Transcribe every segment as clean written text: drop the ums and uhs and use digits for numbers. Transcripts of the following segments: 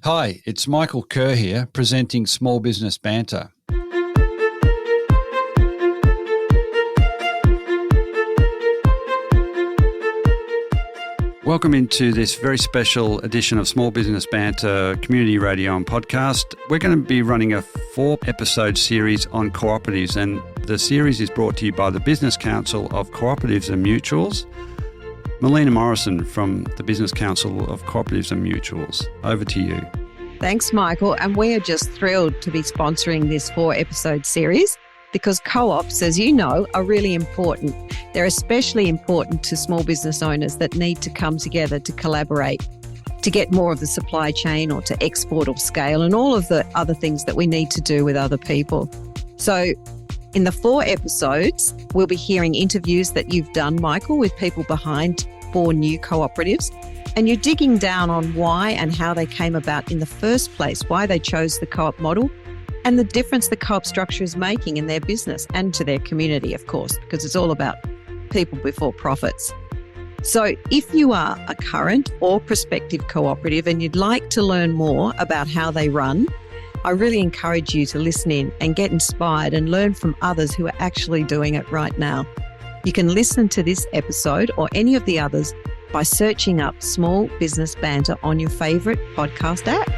Hi, it's Michael Kerr here, presenting Small Business Banter. Welcome into this very special edition of Small Business Banter Community Radio and Podcast. We're going to be running a 4-episode series on cooperatives, and the series is brought to you by the Business Council of Cooperatives and Mutuals. Melina Morrison from the Business Council of Cooperatives and Mutuals. Over to you. Thanks, Michael. And we are just thrilled to be sponsoring this 4-episode series because co-ops, as you know, are really important. They're especially important to small business owners that need to come together to collaborate, to get more of the supply chain or to export or scale and all of the other things that we need to do with other people. So in the 4 episodes, we'll be hearing interviews that you've done, Michael, with people behind 4 new cooperatives. And you're digging down on why and how they came about in the first place, why they chose the co-op model, and the difference the co-op structure is making in their business and to their community, of course, because it's all about people before profits. So if you are a current or prospective cooperative and you'd like to learn more about how they run, I really encourage you to listen in and get inspired and learn from others who are actually doing it right now. You can listen to this episode or any of the others by searching up Small Business Banter on your favourite podcast app.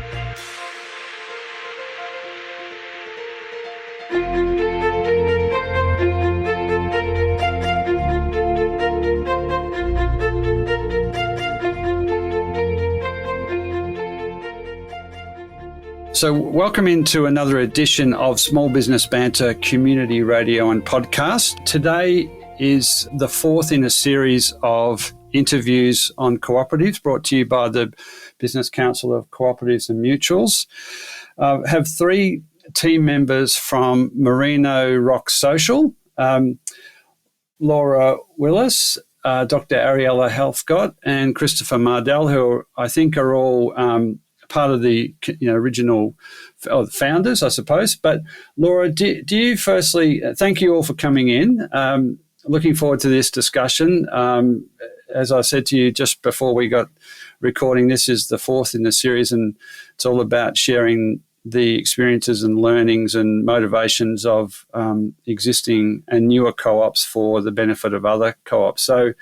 So welcome into another edition of Small Business Banter Community Radio and Podcast. Today is the 4th in a series of interviews on cooperatives brought to you by the Business Council of Cooperatives and Mutuals. Have 3 team members from Marino Rocks Social, Laura Willis, Dr. Ariella Helfgott and Christopher Mardell, who I think are all part of the original founders, I suppose. But Laura, do you firstly, thank you all for coming in. Looking forward to this discussion. As I said to you just before we got recording, this is the 4th in the series, and it's all about sharing the experiences and learnings and motivations of existing and newer co-ops for the benefit of other co-ops. So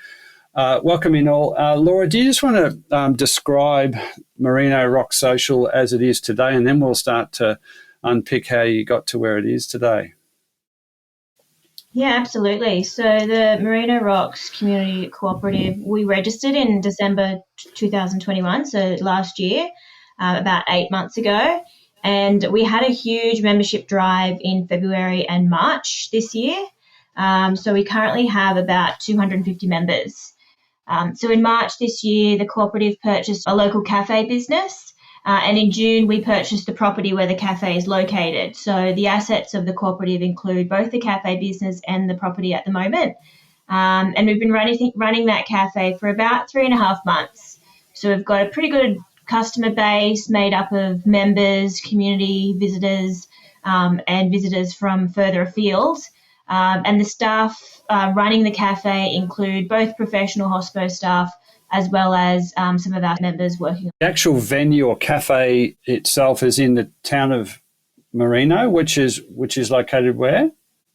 welcome in all. Laura, do you just want to describe Marino Rocks Social as it is today, and then we'll start to unpick how you got to where it is today? Yeah, absolutely. So the Marino Rocks Community Cooperative, we registered in December 2021, so last year, about 8 months ago. And we had a huge membership drive in February and March this year. So we currently have about 250 members. So in March this year, the cooperative purchased a local cafe business. And in June, we purchased the property where the cafe is located. So the assets of the cooperative include both the cafe business and the property at the moment. And we've been running that cafe for about 3.5 months. So we've got a pretty good customer base made up of members, community visitors, and visitors from further afield. And the staff running the cafe include both professional hospo staff as well as some of our members working. The actual venue or cafe itself is in the town of Marino, which is located where?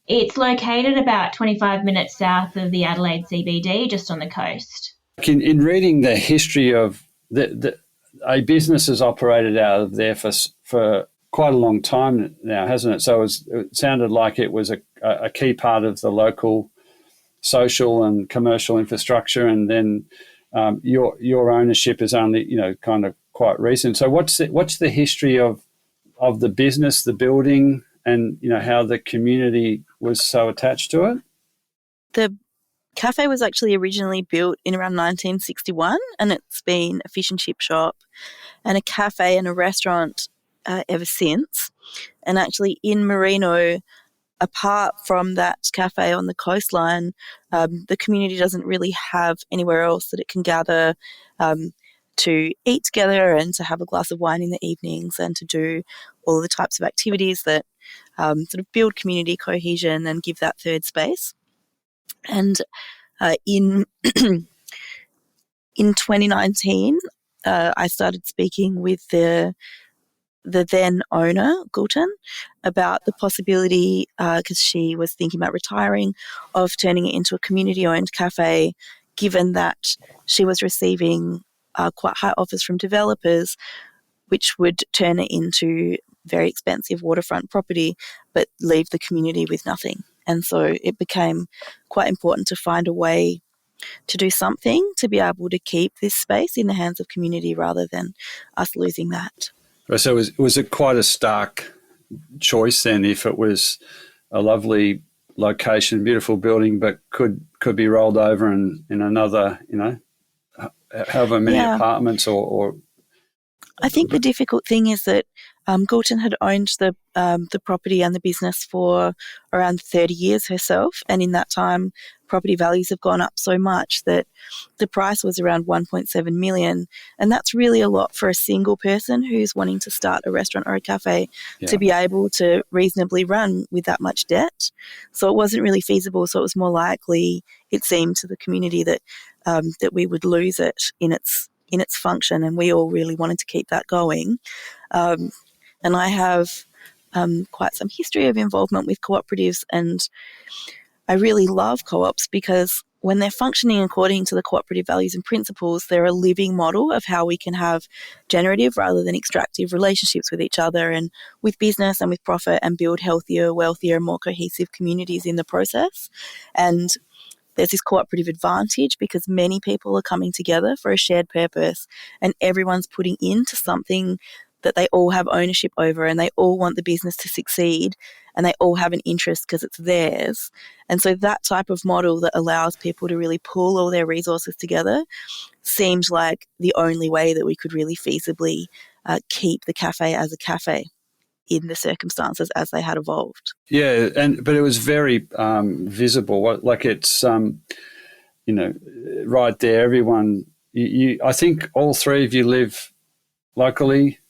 It's located about 25 minutes south of the Adelaide CBD, just on the coast. In reading the history of a business has operated out of there for quite a long time now, hasn't it? So it sounded like it was a key part of the local social and commercial infrastructure, and then your ownership is only kind of quite recent. So what's the history of the business, the building, and how the community was so attached to it? The cafe was actually originally built in around 1961, and it's been a fish and chip shop and a cafe and a restaurant ever since. And actually in Marino, apart from that cafe on the coastline, the community doesn't really have anywhere else that it can gather to eat together and to have a glass of wine in the evenings and to do all the types of activities that sort of build community cohesion and give that third space. And in 2019, I started speaking with the then owner, Gulton, about the possibility, because she was thinking about retiring, of turning it into a community-owned cafe, given that she was receiving quite high offers from developers, which would turn it into very expensive waterfront property, but leave the community with nothing. And so it became quite important to find a way to do something to be able to keep this space in the hands of community rather than us losing that. So was it quite a stark choice then, if it was a lovely location, beautiful building, but could be rolled over in another, however many apartments or I think the difficult thing is that Gulton had owned the property and the business for around 30 years herself, and in that time property values have gone up so much that the price was around 1.7 million, and that's really a lot for a single person who's wanting to start a restaurant or a cafe to be able to reasonably run with that much debt. So it wasn't really feasible, so it was more likely, it seemed to the community, that that we would lose it in its function, and we all really wanted to keep that going. And I have quite some history of involvement with cooperatives, and I really love co-ops because when they're functioning according to the cooperative values and principles, they're a living model of how we can have generative rather than extractive relationships with each other and with business and with profit, and build healthier, wealthier, more cohesive communities in the process. And there's this cooperative advantage because many people are coming together for a shared purpose, and everyone's putting into something that they all have ownership over, and they all want the business to succeed, and they all have an interest because it's theirs. And so that type of model that allows people to really pull all their resources together seemed like the only way that we could really feasibly keep the cafe as a cafe in the circumstances as they had evolved. Yeah, but it was very visible. Like it's, right there. Everyone, I think all three of you live locally,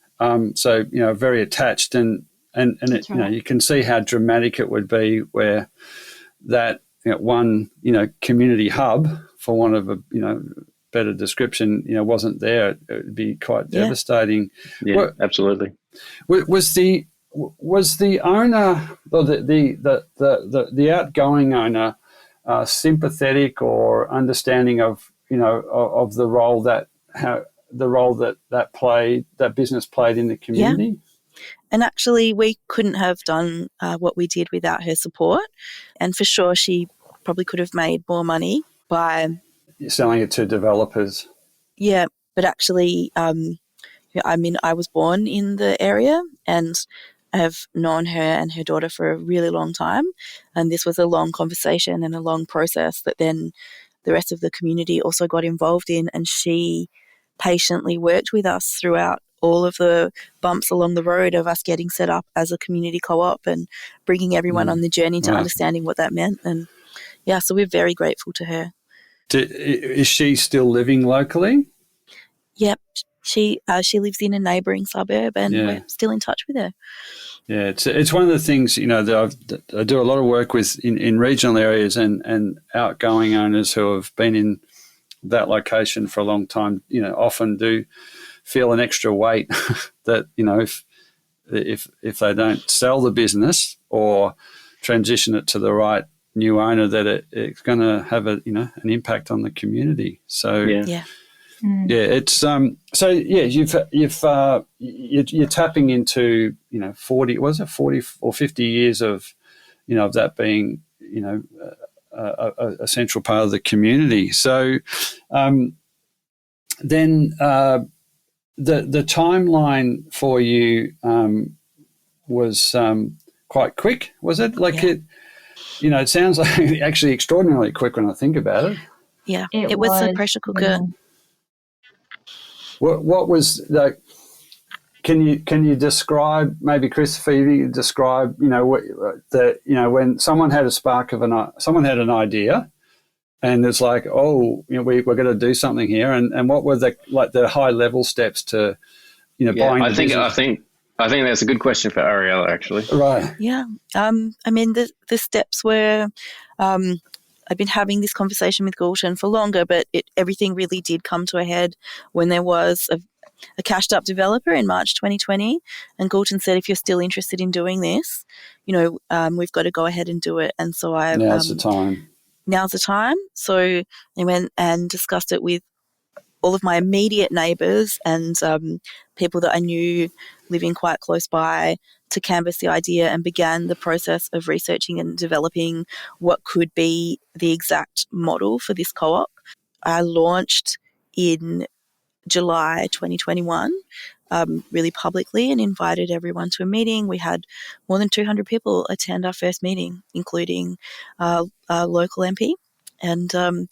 so very attached, and it, right. you can see how dramatic it would be where that one community hub, for want of a better description, wasn't there. It would be quite devastating. Yeah, absolutely. Was the owner, or the outgoing owner, sympathetic or understanding of of the role that business played in the community? Yeah. And actually, we couldn't have done what we did without her support. And for sure, she probably could have made more money by selling it to developers. Yeah, but actually, I was born in the area, and I have known her and her daughter for a really long time. And this was a long conversation and a long process that then the rest of the community also got involved in. And she patiently worked with us throughout all of the bumps along the road of us getting set up as a community co-op and bringing everyone on the journey to understanding what that meant. And so we're very grateful to her. Is she still living locally? Yep. She lives in a neighbouring suburb, and we're still in touch with her. Yeah, it's one of the things that I do a lot of work with in regional areas and outgoing owners who have been in that location for a long time. Often do feel an extra weight that if they don't sell the business or transition it to the right new owner, that it's going to have an impact on the community. So it's you're tapping into 40 or 50 years of of that being a central part of the community. So then the timeline for you was quite quick, was it? It sounds like actually extraordinarily quick when I think about it. Yeah, it was a pressure cooker. What was like? Can you describe, maybe Christopher? You describe when someone had a spark of someone had an idea, and it's like, we're going to do something here, and what were the high level steps to buying? I think that's a good question for Ariella, actually. Right. Yeah. The steps were, I've been having this conversation with Gulton for longer, but everything really did come to a head when there was a cashed-up developer in March 2020, and Galton said, if you're still interested in doing this, we've got to go ahead and do it. And so now's the time. Now's the time. So I went and discussed it with all of my immediate neighbours and people that I knew living quite close by to canvass the idea, and began the process of researching and developing what could be the exact model for this co-op. I launched in July 2021 really publicly and invited everyone to a meeting. We had more than 200 people attend our first meeting, including our local MP. And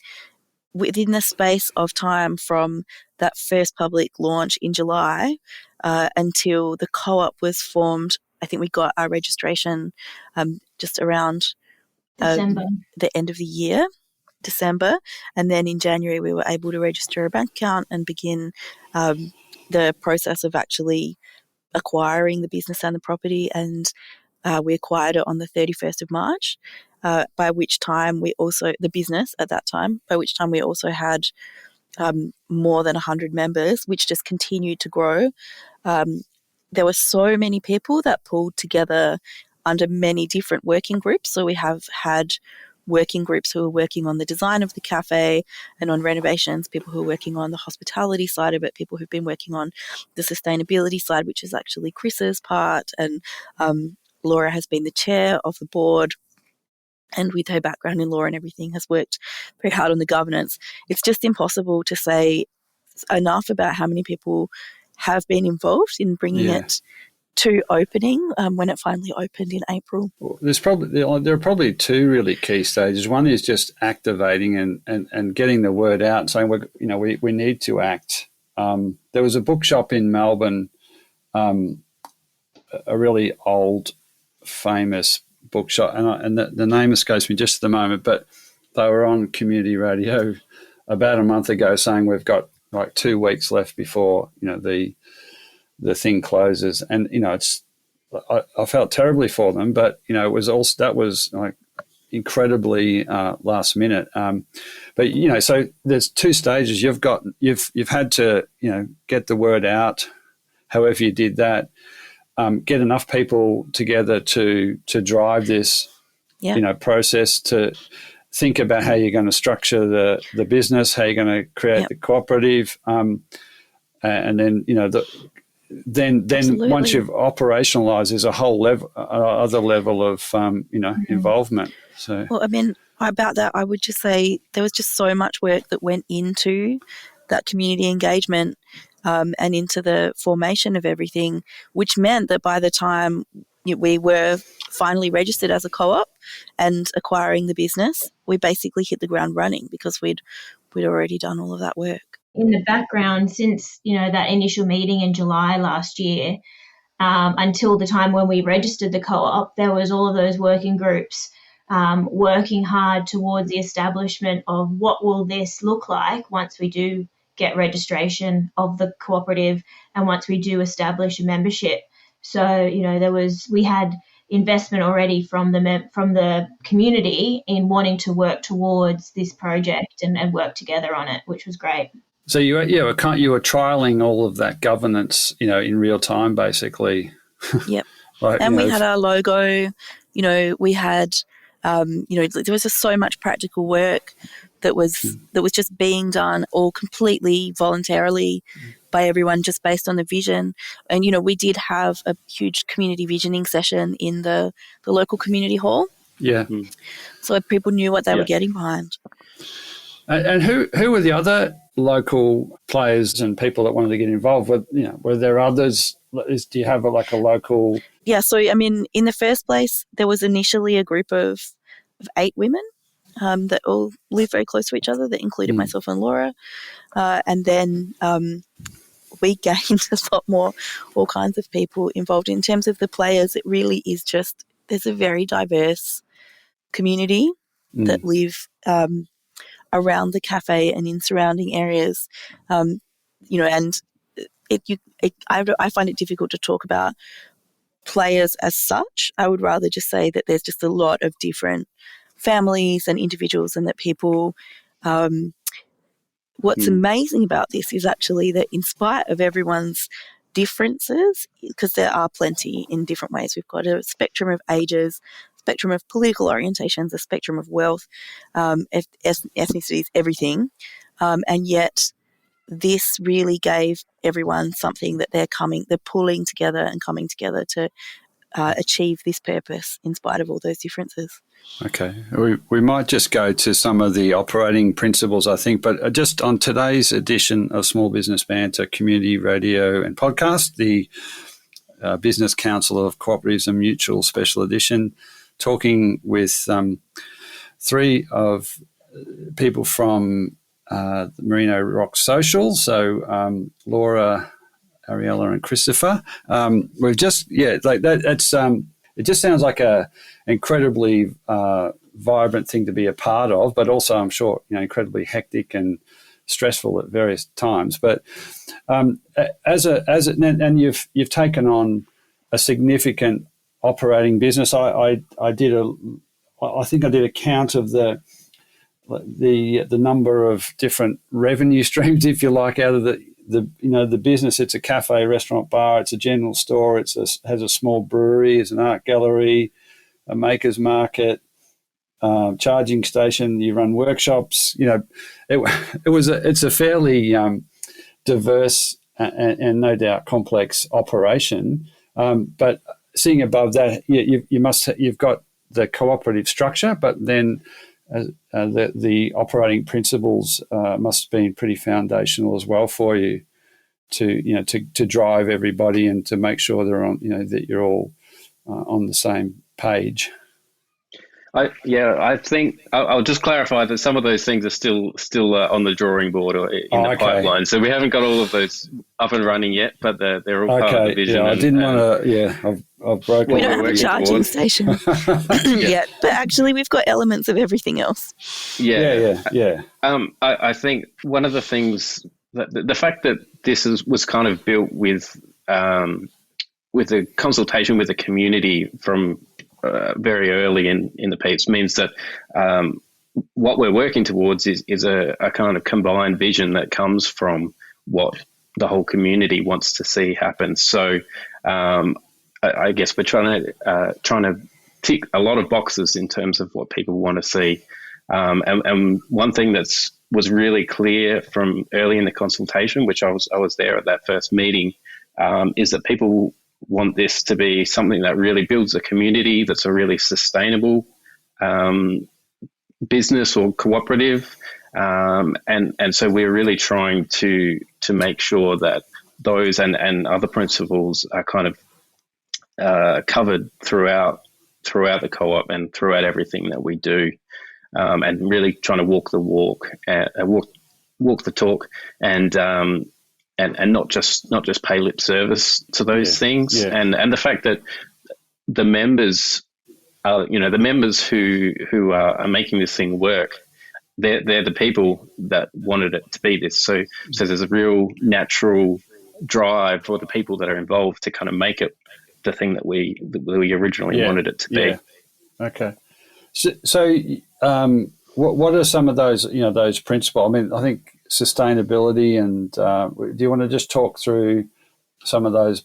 within the space of time from that first public launch in July until the co-op was formed, I think we got our registration just around December. The end of the year, December. And then in January, we were able to register a bank account and begin the process of actually acquiring the business and the property. And we acquired it on the 31st of March, by which time we also, the business at that time, by which time we also had more than 100 members, which just continued to grow. There were so many people that pulled together under many different working groups. So we have had working groups who are working on the design of the cafe and on renovations, people who are working on the hospitality side of it, people who've been working on the sustainability side, which is actually Chris's part, and Laura has been the chair of the board, and with her background in law and everything has worked very hard on the governance. It's just impossible to say enough about how many people have been involved in bringing it to opening when it finally opened in April. There are probably two really key stages. One is just activating and getting the word out, saying we need to act. There was a bookshop in Melbourne, a really old, famous bookshop, and the name escapes me just at the moment, but they were on community radio about a month ago saying we've got like 2 weeks left before the thing closes, and I felt terribly for them, but it was also, that was like incredibly last minute. But so there's two stages. You've had to get the word out, however you did that. Get enough people together to drive this process, to think about how you're going to structure the business, how you're going to create the cooperative, and then then once you've operationalised, there's a whole other level of involvement. So well, I mean, about that, I would just say there was just so much work that went into that community engagement and into the formation of everything, which meant that by the time we were finally registered as a co-op and acquiring the business, we basically hit the ground running because we'd already done all of that work. In the background, since that initial meeting in July last year, until the time when we registered the co-op, there was all of those working groups working hard towards the establishment of what will this look like once we do get registration of the cooperative and once we do establish a membership. So we had investment already from the community in wanting to work towards this project and work together on it, which was great. So you were trialing all of that governance, in real time, basically. Yep. And we had our logo. We had, there was just so much practical work that was just being done all completely voluntarily by everyone, just based on the vision. And we did have a huge community visioning session in the local community hall. Yeah. So people knew what they were getting behind. And who were the other local players and people that wanted to get involved? Were there others? Do you have a local? Yeah. So I mean, in the first place, there was initially a group of 8 women that all live very close to each other. That included myself and Laura, and then we gained a lot more, all kinds of people involved. In terms of the players, it really is just, there's a very diverse community that live around the cafe and in surrounding areas, and I find it difficult to talk about players as such. I would rather just say that there's just a lot of different families and individuals, and that people what's amazing about this is actually that in spite of everyone's differences, because there are plenty in different ways, we've got a spectrum of ages, spectrum of political orientations, a spectrum of wealth, ethnicities, everything, and yet this really gave everyone something that they're pulling together and coming together to achieve this purpose in spite of all those differences. Okay. We might just go to some of the operating principles, I think, but just on today's edition of Small Business Banter Community Radio and Podcast, the Business Council of Cooperatives and Mutual Special Edition, talking with three of people from the Marino Rocks Social, so Laura, Ariella, and Christopher. We've just, that's it just sounds like a incredibly vibrant thing to be a part of, but also I'm sure incredibly hectic and stressful at various times. But and you've taken on a significant operating business. I think I did a count of the number of different revenue streams, if you like, out of the business. It's a cafe, restaurant, bar. It's a general store. Has a small brewery. It's an art gallery, a makers market, charging station. You run workshops. It's a fairly diverse and no doubt complex operation. But seeing above that, you've got the cooperative structure, but then the operating principles must have been pretty foundational as well for you to drive everybody and to make sure they're on that you're all on the same page. I think I'll just clarify that some of those things are still on the drawing board or in the pipeline. So we haven't got all of those up and running yet, but they're all part of the vision. Yeah, I didn't want to. I've broken. We don't have a charging station yet, but actually we've got elements of everything else. Yeah. I think one of the things that the fact that this was kind of built with a consultation with the community from very early in the piece means that what we're working towards is a kind of combined vision that comes from what the whole community wants to see happen. So I guess we're trying to tick a lot of boxes in terms of what people want to see. And one thing was really clear from early in the consultation, which I was there at that first meeting, is that people want this to be something that really builds a community, that's a really sustainable business or cooperative. And so we're really trying to make sure that those and other principles are kind of covered throughout the co-op and throughout everything that we do, and really trying to walk the walk, walk the talk, and not just pay lip service to those things. Yeah. And the fact that the members who are making this thing work, they're the people that wanted it to be this. So there's a real natural drive for the people that are involved to kind of make it the thing that we originally wanted it to be. Yeah. Okay. So what are some of those principles? I mean, I think sustainability and do you want to just talk through some of those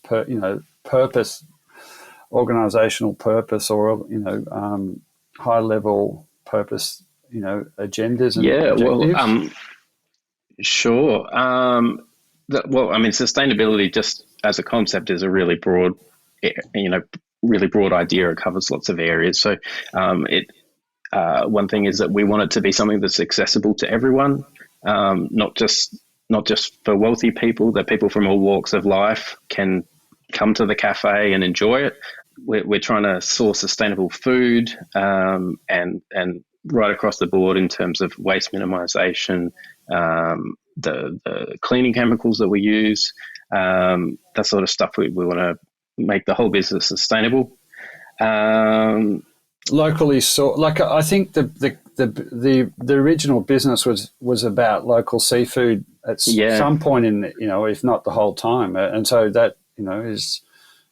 purpose, organizational purpose, or high level purpose agendas and objectives? Sure. Sustainability just as a concept is a really broad idea. It covers lots of areas. So one thing is that we want it to be something that's accessible to everyone, not just for wealthy people, that people from all walks of life can come to the cafe and enjoy it. We're trying to source sustainable food and right across the board in terms of waste minimisation, the cleaning chemicals that we use, that sort of stuff. We want to make the whole business sustainable. Locally, I think the original business was about local seafood at some point in if not the whole time, and so that is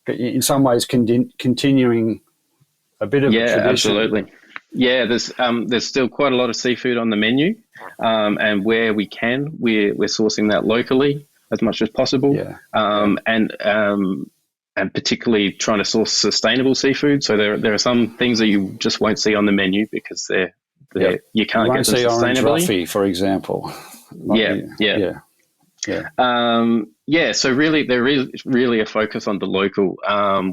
in some ways continuing a bit of a tradition. Absolutely. Yeah, there's still quite a lot of seafood on the menu, and where we can, we're sourcing that locally as much as possible. Yeah. And particularly trying to source sustainable seafood. So there are some things that you just won't see on the menu because you can't get them sustainably. Orange roughy, for example. Yeah. So really, there is really a focus on the local.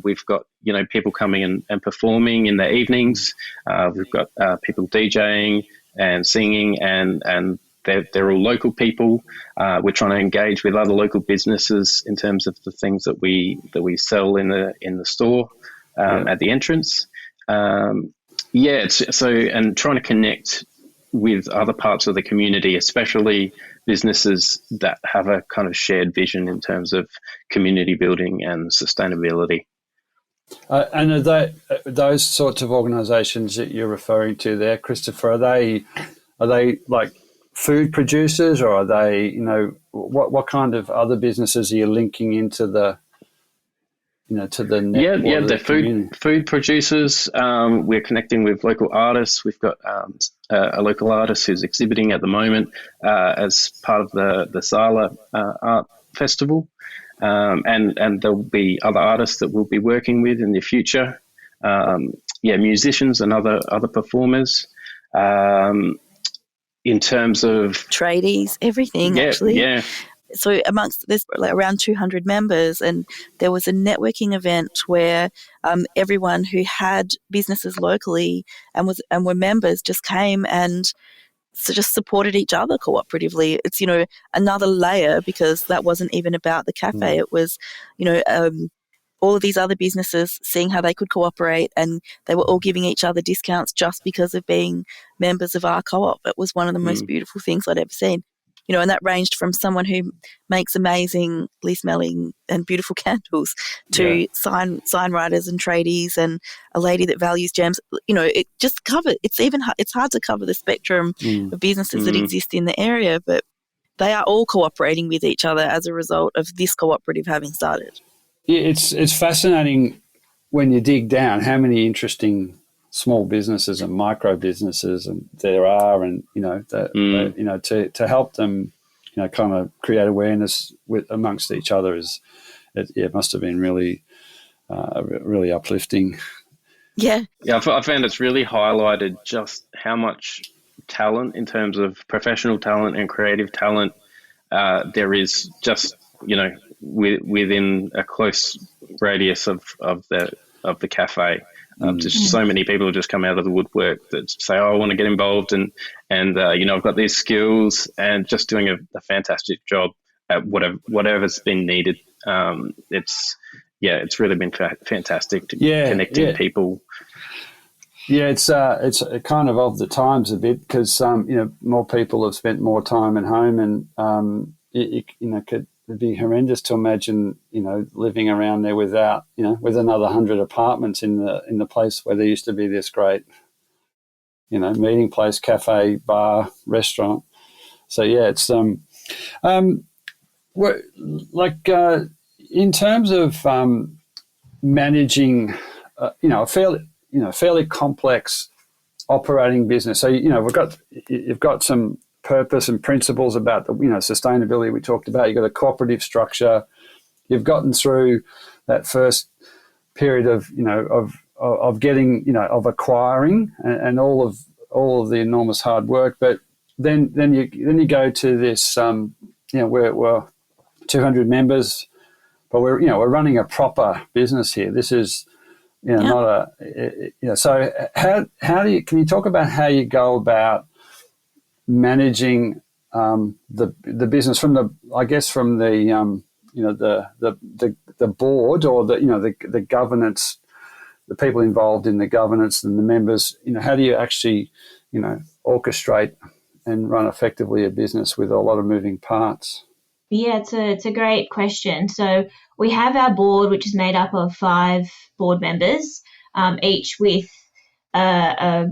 We've got people coming and performing in the evenings. We've got people DJing and singing, and they're all local people. We're trying to engage with other local businesses in terms of the things that we sell in the store at the entrance. And trying to connect with other parts of the community, especially businesses that have a kind of shared vision in terms of community building and sustainability. And are those sorts of organisations that you're referring to there, Christopher? Are they like food producers, or are they what kind of other businesses are you linking into the to the network? They're food producers. We're connecting with local artists. We've got a local artist who's exhibiting at the moment as part of the Sala Art Festival, and there'll be other artists that we'll be working with in the future. Musicians and other performers. In terms of tradies, everything actually. Yeah. So there's around 200 members, and there was a networking event where everyone who had businesses locally and were members just came and just supported each other cooperatively. It's another layer, because that wasn't even about the cafe. It was all of these other businesses seeing how they could cooperate, and they were all giving each other discounts just because of being members of our co-op. It was one of the most beautiful things I'd ever seen. And that ranged from someone who makes amazingly smelling and beautiful candles to sign writers and tradies, and a lady that values gems. It just covers. It's hard to cover the spectrum of businesses that exist in the area, but they are all cooperating with each other as a result of this cooperative having started. Yeah, it's fascinating when you dig down how many interesting small businesses and micro businesses there are, and to help them kind of create awareness amongst each other it must have been really really uplifting. I found it's really highlighted just how much talent in terms of professional talent and creative talent there is just within a close radius of the cafe. Just so many people just come out of the woodwork that say, "Oh, I want to get involved," and I've got these skills, and just doing a fantastic job at whatever's been needed. It's really been fantastic to connecting people. Yeah, it's kind of the times a bit, because more people have spent more time at home, and it'd be horrendous to imagine living around there without with another 100 apartments in the place where there used to be this great meeting place, cafe, bar, restaurant. So it's in terms of managing a fairly complex operating business. So you've got some purpose and principles about the sustainability we talked about. You've got a cooperative structure. You've gotten through that first period of getting of acquiring and all of the enormous hard work. But then you go to this we're 200 members, but we're running a proper business here. This is not a So how can you talk about how you go about managing the business from the board, or the governance, the people involved in the governance and the members? How do you actually orchestrate and run effectively a business with a lot of moving parts? Yeah, it's a great question. So we have our board, which is made up of 5 board members, each with a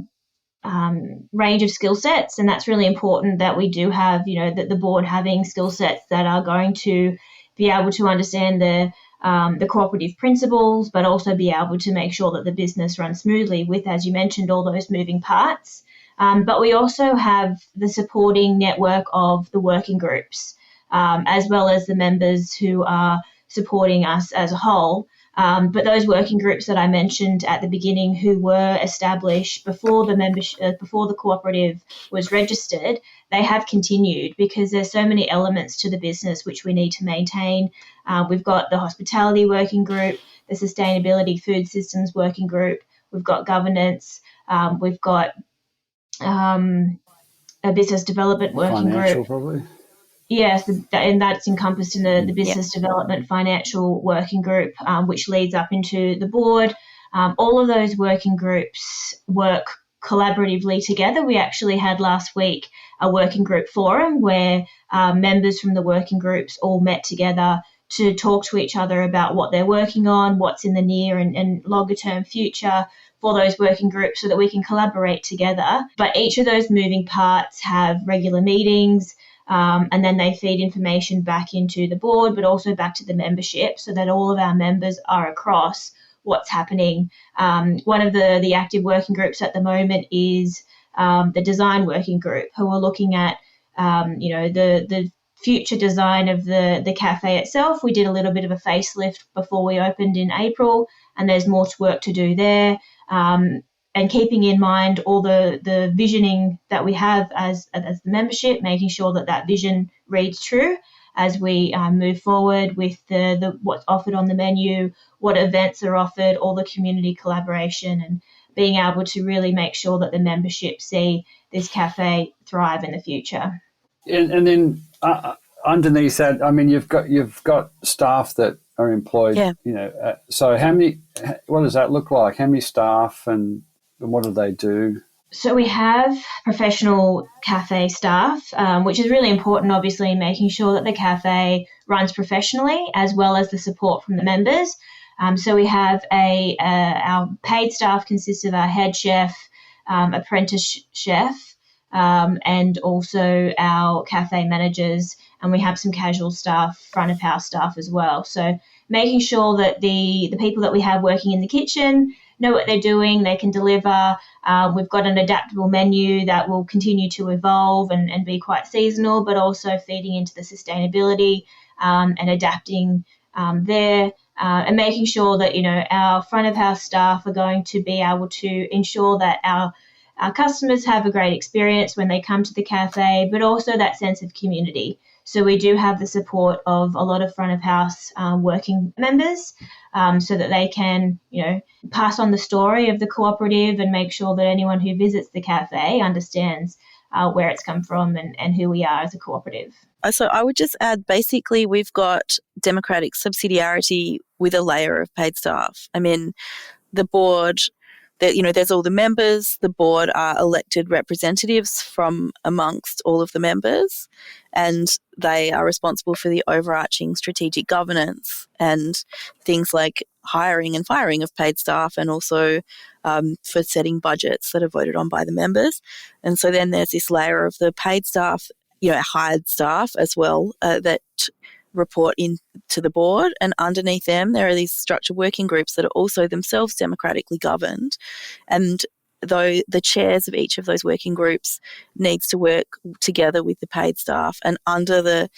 range of skill sets, and that's really important that we do have, that the board having skill sets that are going to be able to understand the the cooperative principles, but also be able to make sure that the business runs smoothly with, as you mentioned, all those moving parts. But we also have the supporting network of the working groups, as well as the members who are supporting us as a whole. But those working groups that I mentioned at the beginning, who were established before the membership, before the cooperative was registered, they have continued because there's so many elements to the business which we need to maintain. We've got the hospitality working group, the sustainability food systems working group, we've got governance, we've got a business development working Financial, group. probably. Yes, and that's encompassed in the business development financial working group, which leads up into the board. All of those working groups work collaboratively together. We actually had last week a working group forum where members from the working groups all met together to talk to each other about what they're working on, what's in the near and longer term future for those working groups so that we can collaborate together. But each of those moving parts have regular meetings, and then they feed information back into the board, but also back to the membership so that all of our members are across what's happening. One of the active working groups at the moment is the design working group, who are looking at, the future design of the cafe itself. We did a little bit of a facelift before we opened in April, and there's more work to do there. And keeping in mind all the visioning that we have as the membership, making sure that vision reads true as we move forward with the what's offered on the menu, what events are offered, all the community collaboration, and being able to really make sure that the membership see this cafe thrive in the future. And then underneath that, I mean, you've got staff that are employed. Yeah. So what does that look like? How many staff and what do they do? So we have professional cafe staff, which is really important, obviously, in making sure that the cafe runs professionally, as well as the support from the members. So we have our paid staff consists of our head chef, apprentice chef, and also our cafe managers, and we have some casual staff, front of house staff as well. So making sure that the people that we have working in the kitchen know what they're doing, they can deliver. We've got an adaptable menu that will continue to evolve and be quite seasonal, but also feeding into the sustainability and adapting there, and making sure that, our front of house staff are going to be able to ensure that our customers have a great experience when they come to the cafe, but also that sense of community. So we do have the support of a lot of front of house working members, so that they can, pass on the story of the cooperative and make sure that anyone who visits the cafe understands where it's come from and who we are as a cooperative. So I would just add, basically, we've got democratic subsidiarity with a layer of paid staff. I mean, the board, there's all the members. The board are elected representatives from amongst all of the members, and they are responsible for the overarching strategic governance and things like hiring and firing of paid staff, and also for setting budgets that are voted on by the members. And so then there's this layer of the paid staff, hired staff as well, that report in to the board, and underneath them there are these structured working groups that are also themselves democratically governed, and though the chairs of each of those working groups needs to work together with the paid staff and under the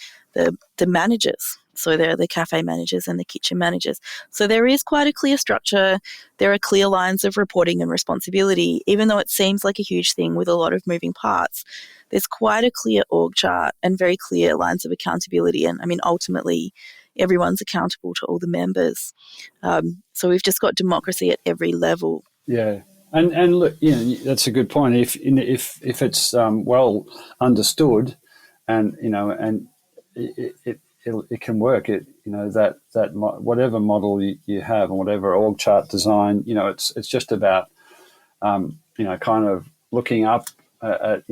managers. So there are the cafe managers and the kitchen managers. So there is quite a clear structure. There are clear lines of reporting and responsibility, even though it seems like a huge thing with a lot of moving parts. There's quite a clear org chart and very clear lines of accountability. And I mean, ultimately, everyone's accountable to all the members. So we've just got democracy at every level. Yeah. And look, that's a good point. If it's well understood, and it can work. That whatever model you have and whatever org chart design, it's just about kind of looking up at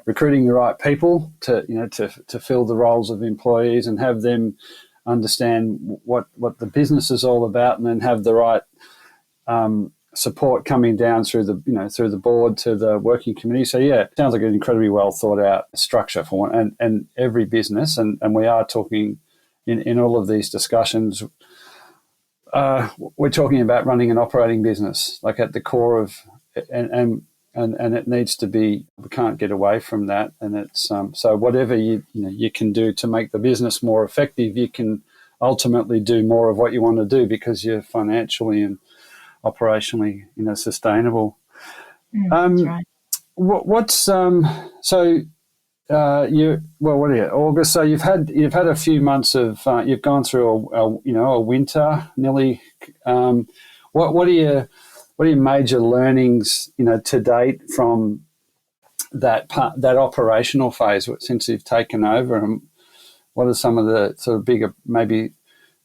recruiting the right people to fill the roles of employees and have them understand what the business is all about, and then have the right support coming down through the board to the working committee. So yeah, it sounds like an incredibly well thought out structure for one, and every business, and we are talking in all of these discussions we're talking about running an operating business, like at the core of, and it needs to be. We can't get away from that, and it's so whatever you can do to make the business more effective, you can ultimately do more of what you want to do because you're financially and operationally sustainable. That's right. What's so? What are you, August? So you've had a few months of you've gone through a winter nearly. What are your major learnings to date from that operational phase since you've taken over, and what are some of the sort of bigger, maybe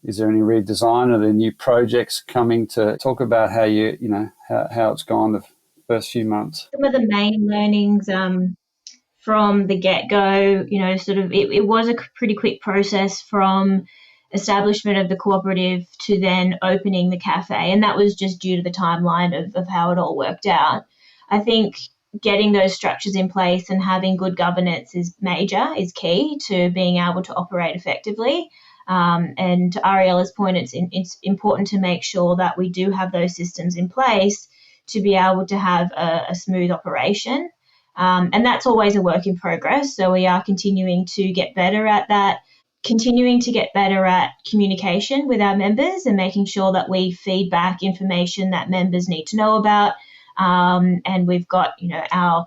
is there any redesign or the new projects coming to talk about how how it's gone the first few months? Some of the main learnings from the get-go, it was a pretty quick process from establishment of the cooperative to then opening the cafe, and that was just due to the timeline of how it all worked out. I think getting those structures in place and having good governance is key to being able to operate effectively. And to Ariella's point, it's important to make sure that we do have those systems in place to be able to have a smooth operation. And that's always a work in progress. So we are continuing to get better at that, continuing to get better at communication with our members and making sure that we feed back information that members need to know about. And we've got, our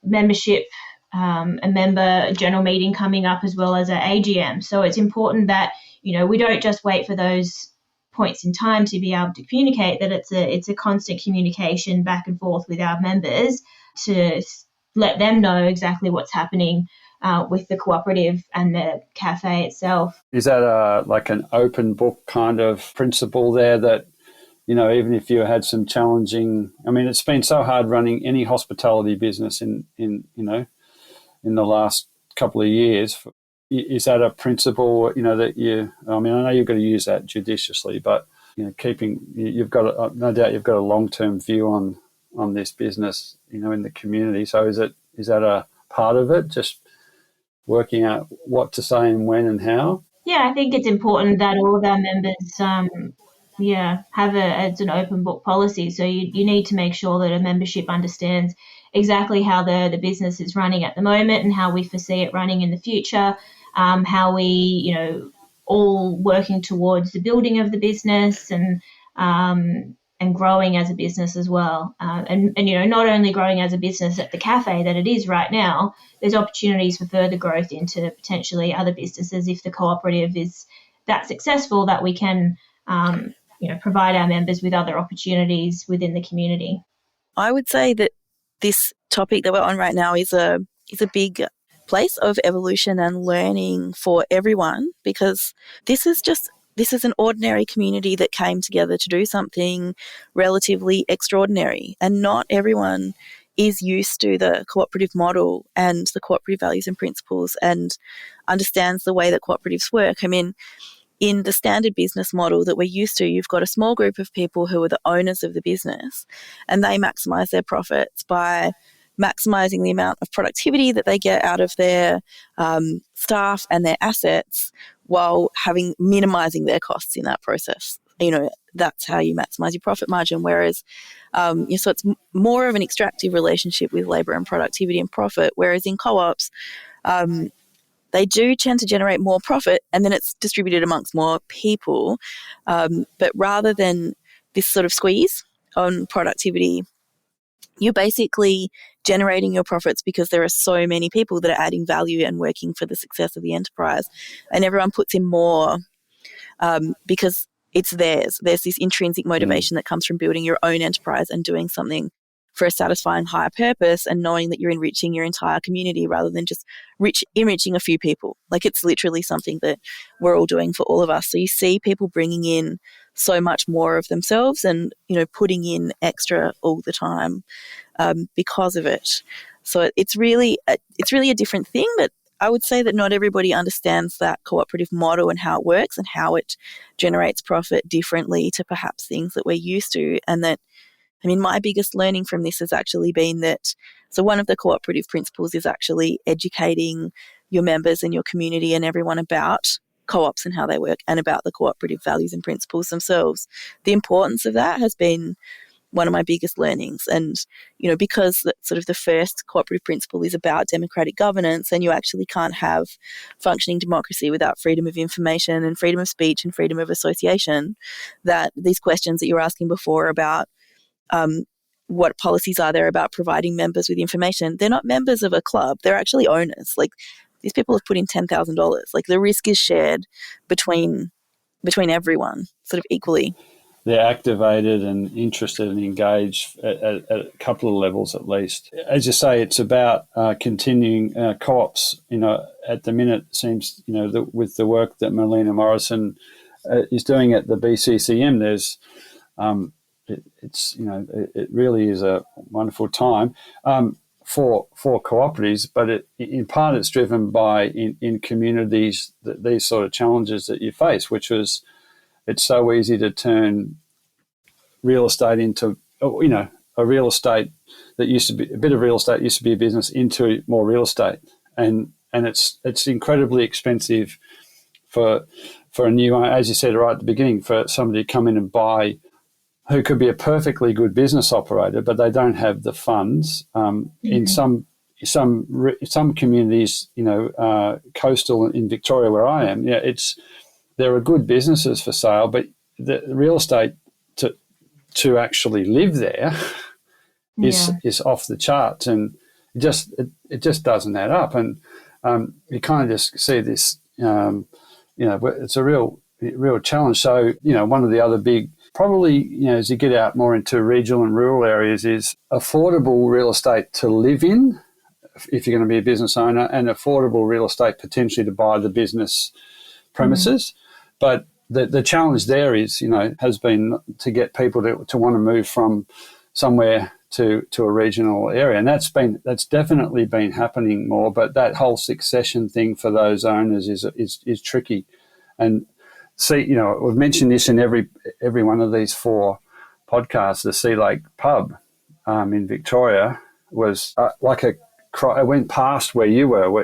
membership, a member general meeting coming up as well as our AGM. So it's important that, we don't just wait for those points in time to be able to communicate, that it's a constant communication back and forth with our members to let them know exactly what's happening with the cooperative and the cafe itself. Is that like an open book kind of principle there that, even if you had some challenging, it's been so hard running any hospitality business in the last couple of years. Is that a principle, that I know you've got to use that judiciously, but, you've got, no doubt you've got a long-term view on this business, in the community. So is that a part of it, just working out what to say and when and how? Yeah, I think it's important that all of our members have it's an open book policy. So you need to make sure that a membership understands exactly how the business is running at the moment and how we foresee it running in the future, how we, all working towards the building of the business and growing as a business as well. And not only growing as a business at the cafe that it is right now, there's opportunities for further growth into potentially other businesses if the cooperative is that successful, that we can, provide our members with other opportunities within the community. I would say that this topic that we're on right now is a big place of evolution and learning for everyone, because this is an ordinary community that came together to do something relatively extraordinary, and not everyone is used to the cooperative model and the cooperative values and principles and understands the way that cooperatives work. In the standard business model that we're used to, you've got a small group of people who are the owners of the business, and they maximise their profits by maximising the amount of productivity that they get out of their staff and their assets, while minimising their costs in that process. That's how you maximise your profit margin. Whereas, so it's more of an extractive relationship with labour and productivity and profit. Whereas in co-ops, they do tend to generate more profit, and then it's distributed amongst more people. But rather than this sort of squeeze on productivity, you're basically generating your profits because there are so many people that are adding value and working for the success of the enterprise, and everyone puts in more because it's theirs. There's this intrinsic motivation that comes from building your own enterprise and doing something for a satisfying higher purpose, and knowing that you're enriching your entire community rather than just enriching a few people. Like, it's literally something that we're all doing for all of us. So you see people bringing in so much more of themselves and, putting in extra all the time because of it. So it's really a different thing, but I would say that not everybody understands that cooperative model and how it works and how it generates profit differently to perhaps things that we're used to. And that, my biggest learning from this has actually been that, so one of the cooperative principles is actually educating your members and your community and everyone about co-ops and how they work, and about the cooperative values and principles themselves. The importance of that has been one of my biggest learnings. And, because sort of the first cooperative principle is about democratic governance, and you actually can't have functioning democracy without freedom of information and freedom of speech and freedom of association, that these questions that you were asking before about what policies are there about providing members with information, they're not members of a club, they're actually owners. Like, these people have put in $10,000. Like, the risk is shared between everyone sort of equally. They're activated and interested and engaged at a couple of levels at least. As you say, it's about continuing co-ops. At the minute, it seems, with the work that Melina Morrison is doing at the BCCM, there's it really is a wonderful time for cooperatives, but in part it's driven by in communities these sort of challenges that you face, which was, it's so easy to turn real estate into, a real estate that used to be a bit of real estate used to be a business into more real estate, and it's incredibly expensive for a new owner, as you said right at the beginning, for somebody to come in and buy, who could be a perfectly good business operator, but they don't have the funds. In some communities, coastal in Victoria where I am, there are good businesses for sale, but the real estate to actually live there is off the charts, and it just doesn't add up. And you kind of just see this, it's a real challenge. So, one of the other big, probably, as you get out more into regional and rural areas, is affordable real estate to live in if you're going to be a business owner, and affordable real estate potentially to buy the business premises. But the challenge there is, has been to get people to want to move from somewhere to a regional area. And that's definitely been happening more, but that whole succession thing for those owners is tricky. And see, we've mentioned this in every one of these 4 podcasts. The Sea Lake pub in Victoria was it went past where you were.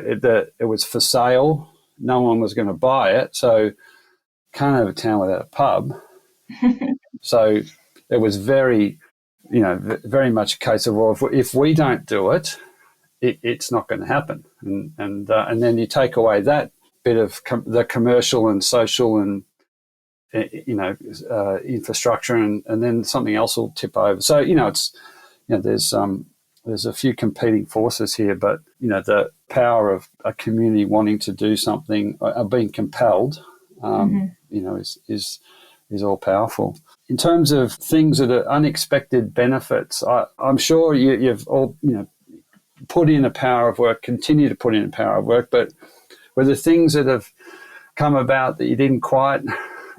It was for sale. No one was going to buy it. So can't have a town without a pub. So it was very much a case of, well, if we don't do it, it's not going to happen. And then you take away that bit of the commercial and social and infrastructure, and then something else will tip over. So there's a few competing forces here, but the power of a community wanting to do something, being compelled, is all powerful. In terms of things that are unexpected benefits, I'm sure you've all put in a power of work, continue to put in a power of work, but were there things that have come about that you didn't quite,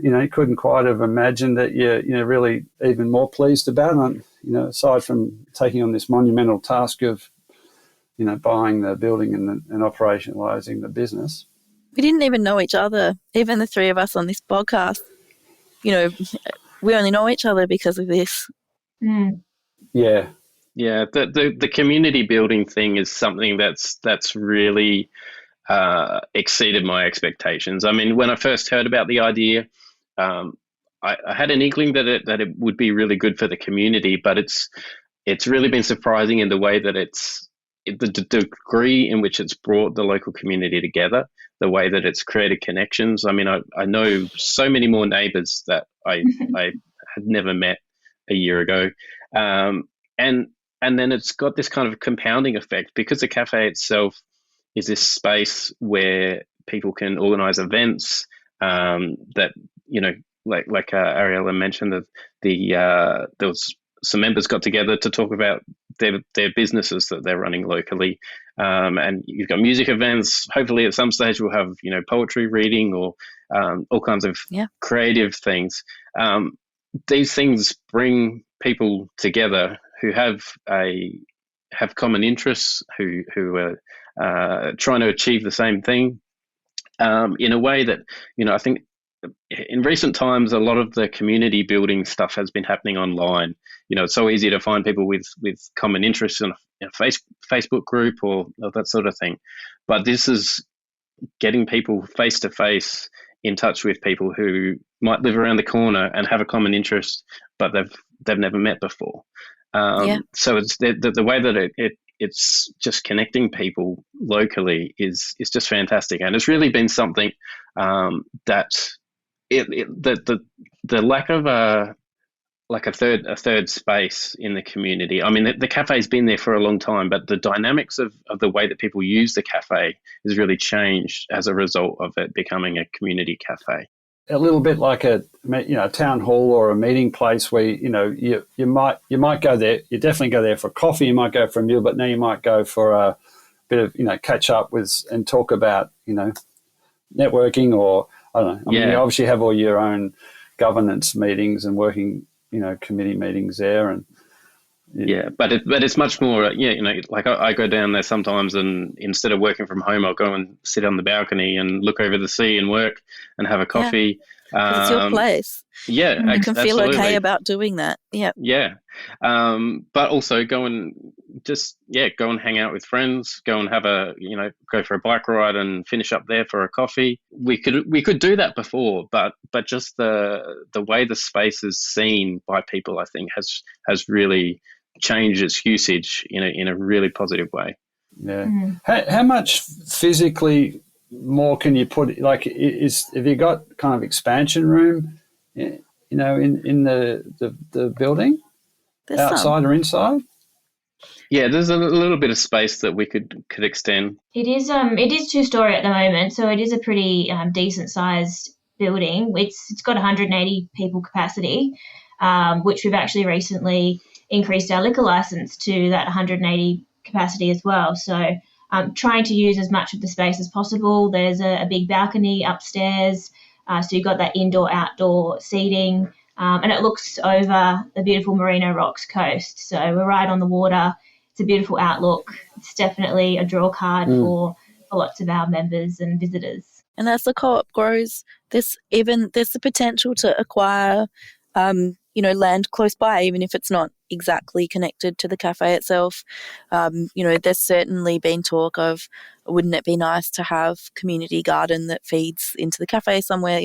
you couldn't quite have imagined, that you're really even more pleased about, and aside from taking on this monumental task of buying the building and operationalizing the business? We didn't even know each other, even the 3 of us on this podcast. We only know each other because of this. Yeah. Yeah, the community building thing is something that's really exceeded my expectations. I mean, when I first heard about the idea, I had an inkling that it would be really good for the community, but it's really been surprising in the way that the degree in which it's brought the local community together, the way that it's created connections. I mean, I know so many more neighbours that I had never met a year ago, and then it's got this kind of compounding effect, because the cafe itself is this space where people can organise events that, like Ariella mentioned, that there was some members got together to talk about their businesses that they're running locally, and you've got music events. Hopefully, at some stage, we'll have poetry reading or all kinds of creative things. These things bring people together who have common interests, who are trying to achieve the same thing, in a way that I think in recent times a lot of the community building stuff has been happening online. It's so easy to find people with common interests in a Facebook group or that sort of thing, but this is getting people face to face in touch with people who might live around the corner and have a common interest, but they've never met before. So it's the way that it's just connecting people locally is just fantastic, and it's really been something that the lack of a third space in the community. I mean, the cafe's been there for a long time, but the dynamics of the way that people use the cafe has really changed as a result of it becoming a community cafe. A little bit like a town hall or a meeting place where you might go there. You definitely go there for coffee. You might go for a meal, but now you might go for a bit of catch up with and talk about networking, or I don't know. I mean, you obviously have all your own governance meetings and working committee meetings there, and but it's much more like I go down there sometimes, and instead of working from home, I'll go and sit on the balcony and look over the sea and work and have a coffee. It's your place. You can feel okay about doing that. But also go and hang out with friends, go and have go for a bike ride and finish up there for a coffee. We could do that before, but just the way the space is seen by people, I think has really changed its usage in a really positive way. Yeah. How much physically more can you put? Like, have you got kind of expansion room, in the building, there's outside or inside? Yeah, there's a little bit of space that we could extend. It is 2-story at the moment, so it is a pretty decent sized building. It's got 180 people capacity, which we've actually recently increased our liquor license to that 180 capacity as well. So trying to use as much of the space as possible. There's a big balcony upstairs, so you've got that indoor-outdoor seating, and it looks over the beautiful Marino Rocks coast. So we're right on the water. It's a beautiful outlook. It's definitely a draw card for lots of our members and visitors. And as the co-op grows, there's the potential to acquire land close by, even if it's not exactly connected to the cafe itself. There's certainly been talk of, wouldn't it be nice to have community garden that feeds into the cafe somewhere?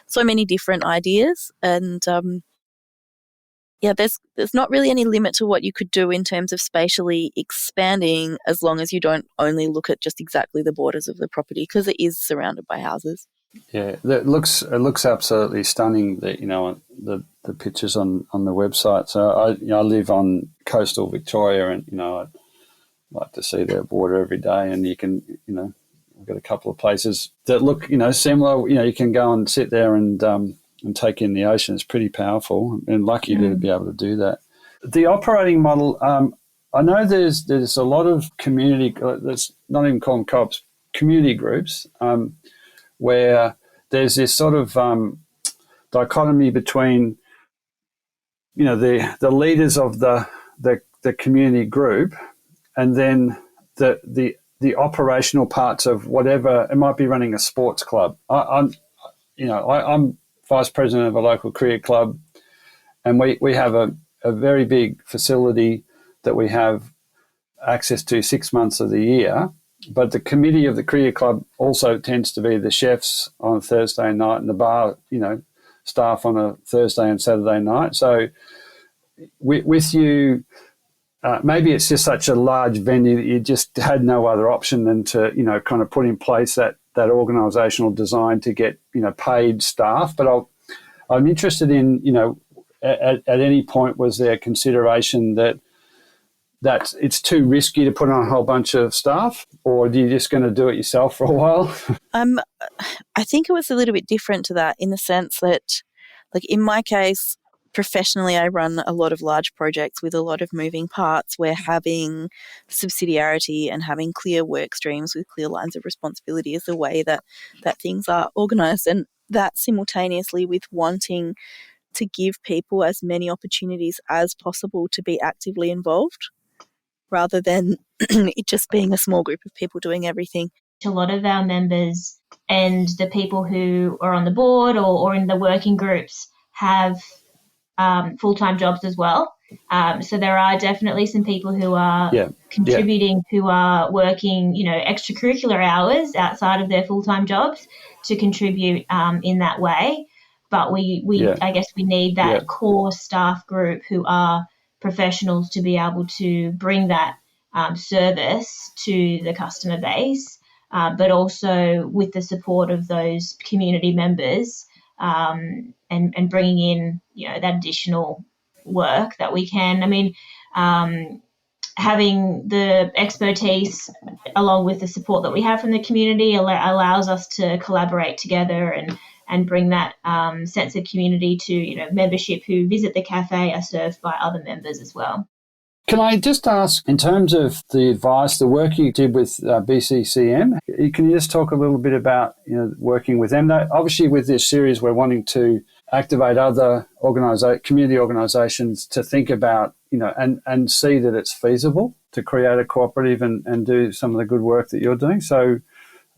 So many different ideas, and there's not really any limit to what you could do in terms of spatially expanding, as long as you don't only look at just exactly the borders of the property, because it is surrounded by houses. Yeah, it looks absolutely stunning. The pictures on the website. So I live on coastal Victoria, and I'd like to see the water every day. And you can I've got a couple of places that look similar. You can go and sit there and take in the ocean. It's pretty powerful, and lucky to be able to do that. The operating model. I know there's a lot of community. Let's not even call them co-ops. Community groups. Where there's this sort of dichotomy between, the leaders of the community group, and then the operational parts of whatever. It might be running a sports club. I'm vice president of a local cricket club, and we have a very big facility that we have access to 6 months of the year. But the committee of the cricket club also tends to be the chefs on a Thursday night and the bar, staff on a Thursday and Saturday night. So with you, maybe it's just such a large venue that you just had no other option than to, kind of put in place that organisational design to get, paid staff. But I'm interested in, at any point was there consideration that it's too risky to put on a whole bunch of staff, or are you just going to do it yourself for a while? I think it was a little bit different to that, in the sense that, like in my case, professionally, I run a lot of large projects with a lot of moving parts, where having subsidiarity and having clear work streams with clear lines of responsibility is the way that things are organised, and that simultaneously with wanting to give people as many opportunities as possible to be actively involved, rather than it just being a small group of people doing everything. A lot of our members and the people who are on the board or in the working groups have full-time jobs as well. So there are definitely some people who are contributing, who are working, extracurricular hours outside of their full-time jobs. to contribute in that way. But I guess we need that core staff group who are professionals to be able to bring that service to the customer base, but also with the support of those community members and bringing in, that additional work that we can. I mean, having the expertise along with the support that we have from the community allows us to collaborate together and bring that sense of community to, membership who visit the cafe are served by other members as well. Can I just ask, in terms of the advice, the work you did with BCCM, can you just talk a little bit about working with them? Now, obviously, with this series, we're wanting to activate other community organisations to think about, and see that it's feasible to create a cooperative and do some of the good work that you're doing. So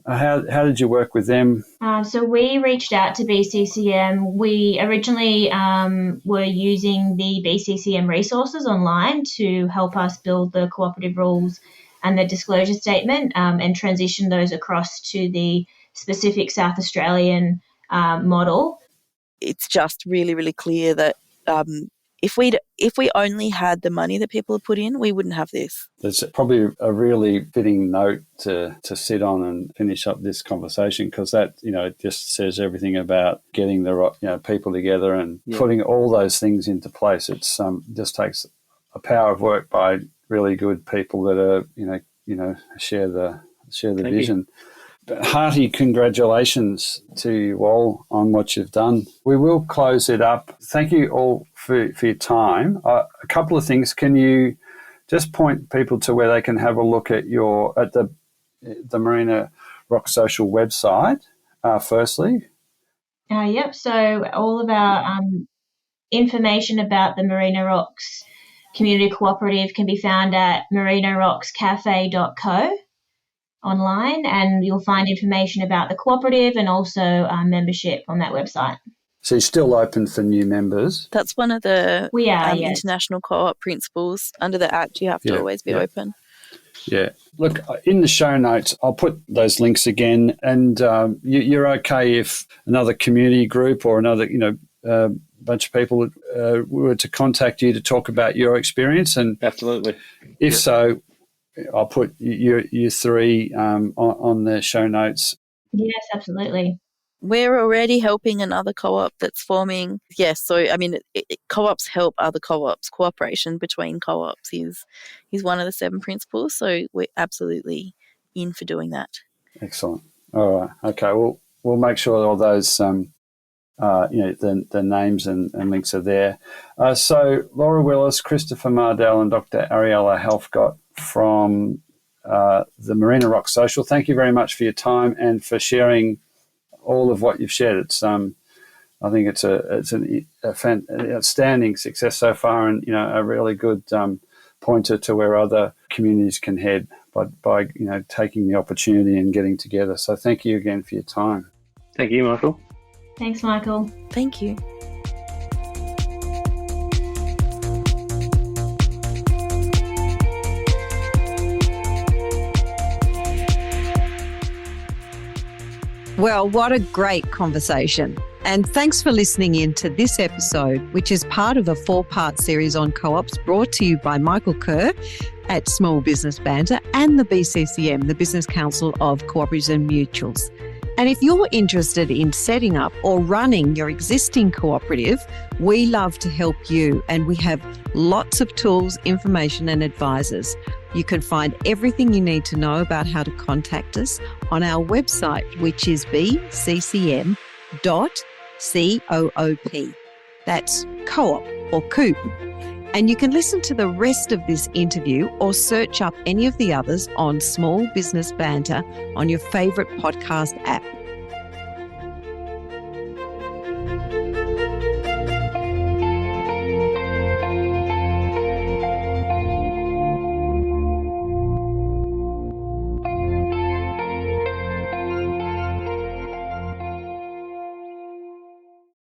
how did you work with them? So we reached out to BCCM. We originally were using the BCCM resources online to help us build the cooperative rules and the disclosure statement and transition those across to the specific South Australian model. It's just really, really clear that if we only had the money that people have put in, we wouldn't have this. That's probably a really fitting note to sit on and finish up this conversation, because that, it just says everything about getting the right, people together and putting all those things into place. It's just takes a power of work by really good people that are, share the vision. Hearty congratulations to you all on what you've done. We will close it up. Thank you all for your time. A couple of things. Can you just point people to where they can have a look at the Marino Rocks Social website, firstly? Yep. So all of our information about the Marino Rocks Community Cooperative can be found at marinorockscafe.co. online, and you'll find information about the cooperative and also membership on that website. So you're still open for new members? That's one of the yes. international co-op principles. Under the Act, you have to always be open. Yeah. Look, in the show notes, I'll put those links again, and you're okay if another community group or another, bunch of people were to contact you to talk about your experience? And absolutely. If so, I'll put you three on the show notes. Yes, absolutely. We're already helping another co-op that's forming. Yes, so I mean, co-ops help other co-ops. Cooperation between co-ops is one of the 7 principles. So we're absolutely in for doing that. Excellent. All right. Okay. We'll make sure all those the names and links are there. So Laura Willis, Christopher Mardell, and Dr. Ariella Helfgott from the Marino Rocks Social. Thank you very much for your time and for sharing all of what you've shared. It's I think it's an outstanding success so far, and a really good pointer to where other communities can head by taking the opportunity and getting together. So thank you again for your time. Thank you, Michael. Thanks, Michael. Thank you. Well, what a great conversation. And thanks for listening in to this episode, which is part of a 4-part series on co-ops brought to you by Michael Kerr at Small Business Banter and the BCCM, the Business Council of Cooperatives and Mutuals. And if you're interested in setting up or running your existing cooperative, we love to help you, and we have lots of tools, information and advisors. You can find everything you need to know about how to contact us on our website, which is bccm.coop. That's co-op or coop. And you can listen to the rest of this interview or search up any of the others on Small Business Banter on your favourite podcast app.